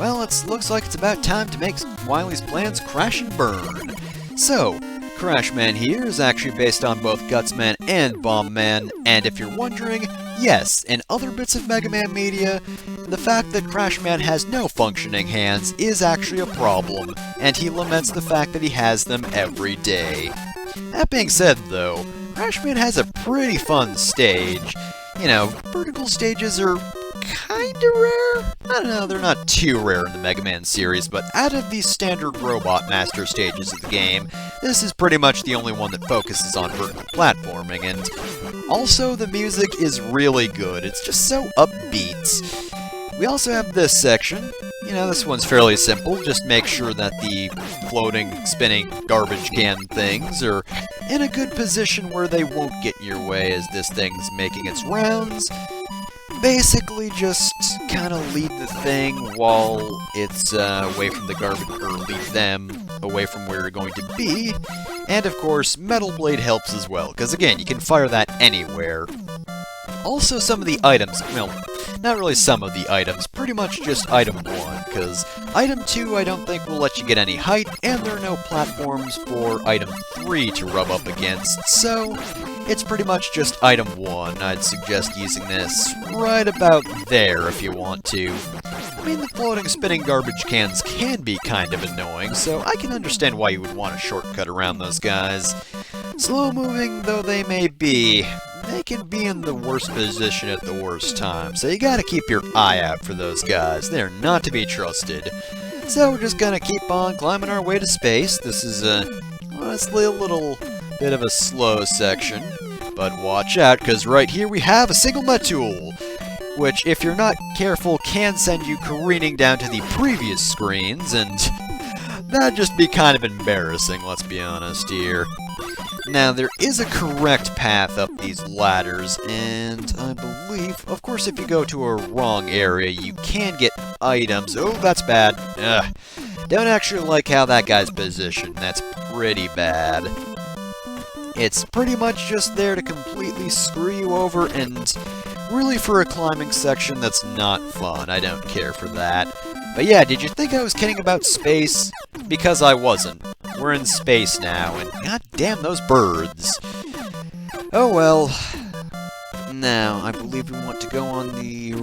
well, it looks like it's about time to make Wily's plans crash and burn. So, Crash Man here is actually based on both Guts Man and Bomb Man, and if you're wondering, yes, in other bits of Mega Man media, the fact that Crash Man has no functioning hands is actually a problem, and he laments the fact that he has them every day. That being said, though, Crash Man has a pretty fun stage. You know, vertical stages are kinda rare? I don't know, they're not too rare in the Mega Man series, but out of the standard Robot Master stages of the game, this is pretty much the only one that focuses on vertical platforming, and also the music is really good. It's just so upbeat. We also have this section. You know, this one's fairly simple. Just make sure that the floating, spinning garbage can things are in a good position where they won't get in your way as this thing's making its rounds. Basically, just kind of lead the thing while it's away from the garbage, or lead them away from where you're going to be. And of course, Metal Blade helps as well, because again, you can fire that anywhere. Also, some of the items, well, not really some of the items, pretty much just item 1, because item 2 I don't think will let you get any height, and there are no platforms for item 3 to rub up against, so it's pretty much just item 1. I'd suggest using this right about there if you want to. I mean, the floating, spinning garbage cans can be kind of annoying, so I can understand why you would want a shortcut around those guys. Slow-moving though they may be, they can be in the worst position at the worst time, so you gotta keep your eye out for those guys. They're not to be trusted. So we're just gonna keep on climbing our way to space. This is honestly a little bit of a slow section, but watch out, because right here we have a single Metool, which, if you're not careful, can send you careening down to the previous screens, and that'd just be kind of embarrassing, let's be honest here. Now, there is a correct path up these ladders, and I believe, of course, if you go to a wrong area, you can get items. Oh, that's bad. Ugh. Don't actually like how that guy's positioned. That's pretty bad. It's pretty much just there to completely screw you over, and really for a climbing section that's not fun. I don't care for that. But yeah, did you think I was kidding about space? Because I wasn't. We're in space now, and god damn those birds. Oh well. Now, I believe we want to go on the...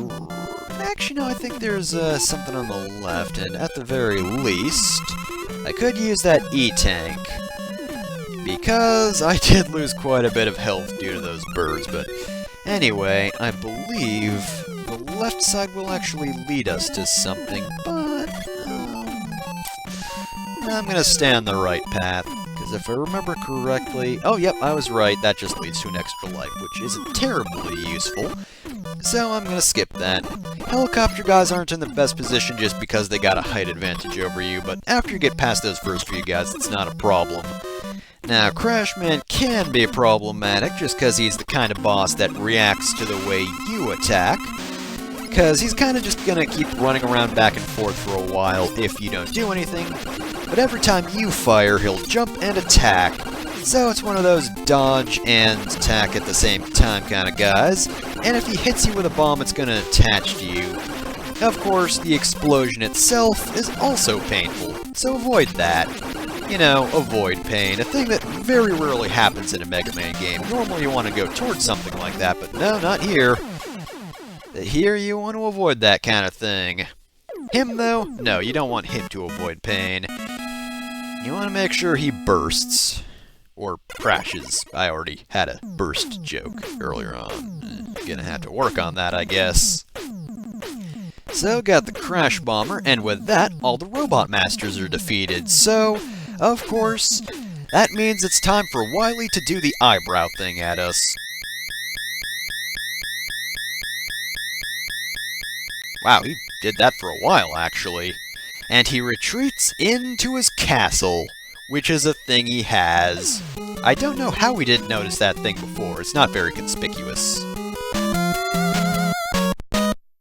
Actually, no, I think there's something on the left, and at the very least, I could use that E-tank. Because I did lose quite a bit of health due to those birds, but anyway, I believe the left side will actually lead us to something, but I'm gonna stay on the right path, because if I remember correctly... Oh, yep, I was right, that just leads to an extra life, which isn't terribly useful, so I'm gonna skip that. Helicopter guys aren't in the best position just because they got a height advantage over you, but after you get past those first few guys, it's not a problem. Now, Crash Man can be problematic just because he's the kind of boss that reacts to the way you attack, because he's kind of just gonna keep running around back and forth for a while if you don't do anything, but every time you fire, he'll jump and attack, so it's one of those dodge and attack at the same time kind of guys, and if he hits you with a bomb, it's gonna attach to you. Of course, the explosion itself is also painful, so avoid that. You know, avoid pain, a thing that very rarely happens in a Mega Man game. Normally you want to go towards something like that, but no, not here. Here you want to avoid that kind of thing. Him, though? No, you don't want him to avoid pain. You want to make sure he bursts. Or crashes. I already had a burst joke earlier on. Gonna have to work on that, I guess. So, got the Crash Bomber, and with that, all the Robot Masters are defeated, so... Of course, that means it's time for Wily to do the eyebrow thing at us. Wow, he did that for a while, actually. And he retreats into his castle, which is a thing he has. I don't know how we didn't notice that thing before. It's not very conspicuous.